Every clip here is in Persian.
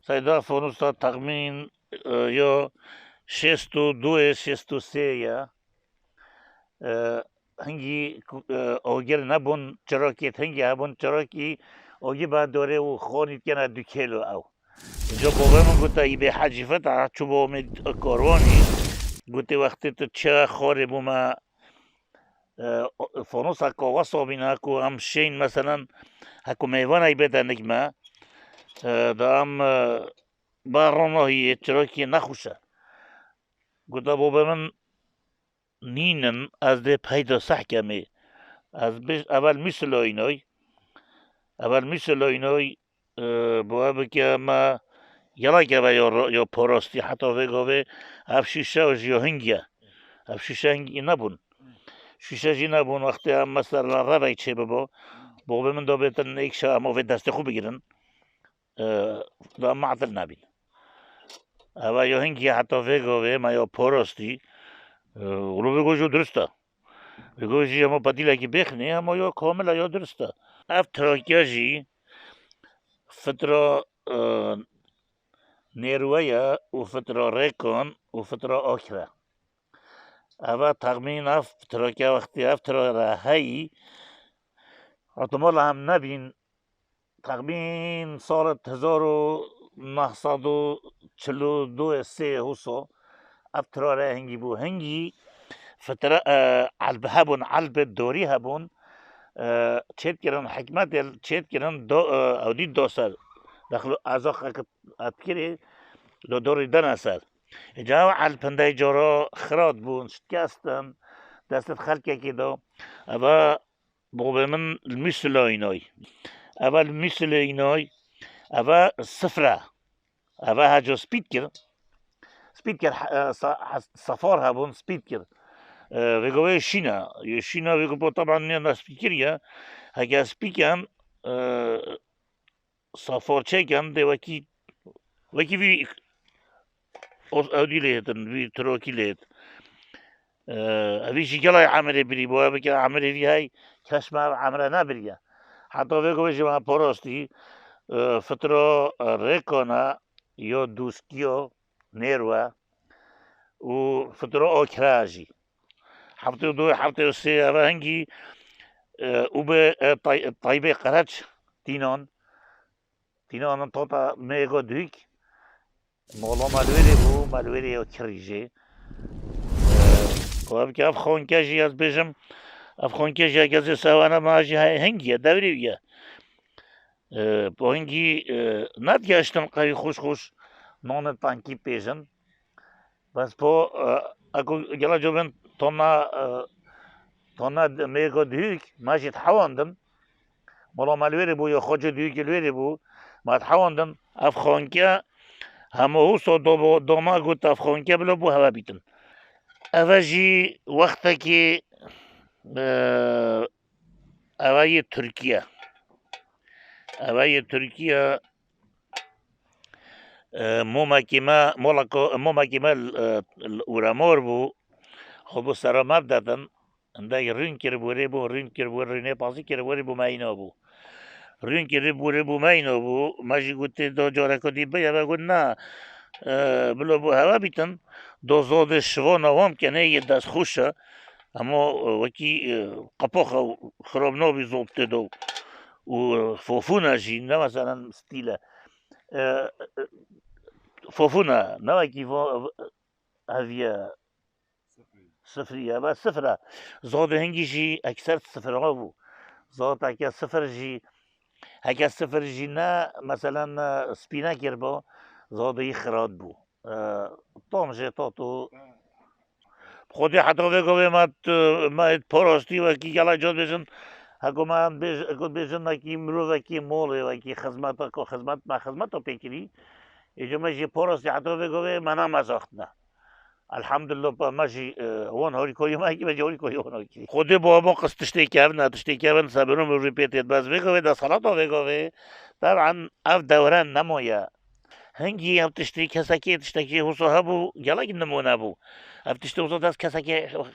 سایدا فانوسا تخمین یا 62 63 یا هنگی اوگر نبون چراکی هنگی هبون چراکی اوگی بعد دوره و خونید کنه 2 کیلو او اینجا بابا من گفت ای به حجیفت چوب امید کاروانی گفت وقتی تو چه خوره بوما فانوس هکو وصابین هکو هم شین مثلا هکو میوان ای بده نگمه دا هم بارونهی چراکی نخوشه گفت بابا من نینن از ده پیدا سحکمه از اول مثل اینای با بکه ما یلا که یا پرستی حتی وگاوه اف شیشه و جیو هنگیه اف شیشه هنگی نبون شیشه جی نبون وقتی هم مثلا روی چه بابا من دا بیتن ایک شا اما دست خوب بگیرن دا معطل نبین اما یا هنگی حتی وگاوه ما یا پرستی رو بگو جو درسته بگو جی اما پدیله که بخنی اما یا کامل یا درسته اف تراکیا جی فترة نروية وفترة ريكون وفترة أخرى أبا تخمين أف تراكيا وقتي أف ترا راهي احتمال هم نبين تخمين صارت 1942 3 هوسو أف ترا راه هنگي بو هنگي فترة علب هبون علب الدوري هبون چید کرن حکمت چید کرن او دید دو سر داخل ازاق اتکری دو دن اثر جا علپنده جارا خراد بون شکستن دستت خلکه که دو اما بغبه من مثل اینای اول مثل اینای اما صفره اما هجا سپید کرد صفار هبون سپید کرد وگوه شینا وگو طبعا نه سپیکریه هگه سپیکن صفار چکن ده وکی وی اودی لیتن وی تروکی لیت اویشی گلای عمره بری بوه بکر عمره وی های کشمه عمره نبریه حتی وگوه جمعه پراستی فترة ريكونا يو دوسكيو نيروا وفترة أوكراجي حفظ دو حفظ سه هنگی اوبه طایبه قرچ تینان توتا میگو دیک مولا مالوری او کریجه و اب که افخانکجی از بجم افخانکجی اگه سوانه ماجی هنگیه دوریه با هنگی ندگشتم قوی خوش نان تانکی پیجن بس با اگه گلا جوبن تونا میگو دیک ماجی تحواندن مولا مالوری بو یا خود دیک الوری بو ما تحواندن افخانکه همه هوسو دوما گوت افخانکه بلو بو هوا بیتن اوجی وقتا که اوای ترکیه محاکمه اورامور بو خب سر مبدتن اندای رین کر رینه پاسی کر بو ماینا بو رین کر بو ماینا بو ماجی گوته دو جاره کدی بیا و گوت نه بلو بو هوا بیتن دو زود شوا نوام کنه یه دست خوشه اما وکی قپاخ خراب نابی زوبته دو و فوفونا جی نه مثلا ستیله فوفونا نه وکی هاویه صفریه و صفره زاد هنگی جی اکثر صفره ها بو زاد اکه صفر جی نه مثلا سپینا کر با زاد ای خراد بو طام جه تاتو خودی حتی وگوه ما پراستی و کی گلا جاد بجن هکو من بجن نکی مرو و کی موله و کی خدمت رو پیکری ایجا مجی پراستی حتی وگوه منم ازاخت نه الحمدلله با مجی وان هاری کوی ما کی مجی هاری کوی وان کی خودی بابا قصتشتی کردن صبرم رو پیتید باز وگوه دا صلاتا وگوه طبعا اف دوران نمویا هنگی هم تشتکی حسو هبو گلا که نمونه بو اف تشتی حسو دست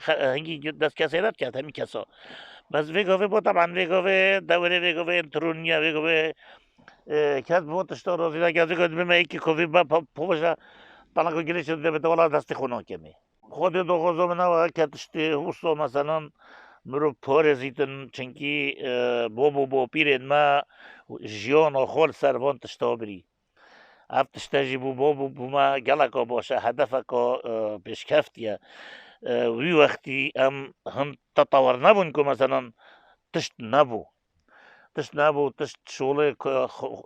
هنگی دست کسی رد کرد همین کسا بس وگوه با طبعا وگوه دوره وگوه ترونیا وگوه کس بود اشتا روزی نگذی که بیم ایکی کوی با پوشا تنها گریش ده به دولا دستی خونو کمی خود دو غزو من و کتشتی حسو مثلا مرو پارزیتن چنکی بو پیرد ما جیان و خال سروان تشتا بری افتشتاجی بو ما گلکا باشه هدفکا پیشکفتیه وی وقتی هم تطور نبون که مثلا تشت نبو تشت شغل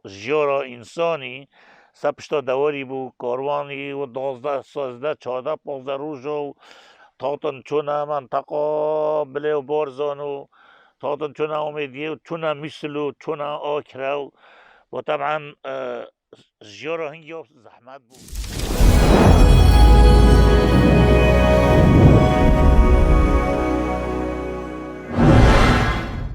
جیارا انسانی سپشتا دواری بو کاروانی و 12 13 14 15 روز و تاتن چونه منطقه بله و بارزانو تاتن چونه امیدیه و چونه مثلو چونه آکرو و طبعا جیارا هنگی زحمت بود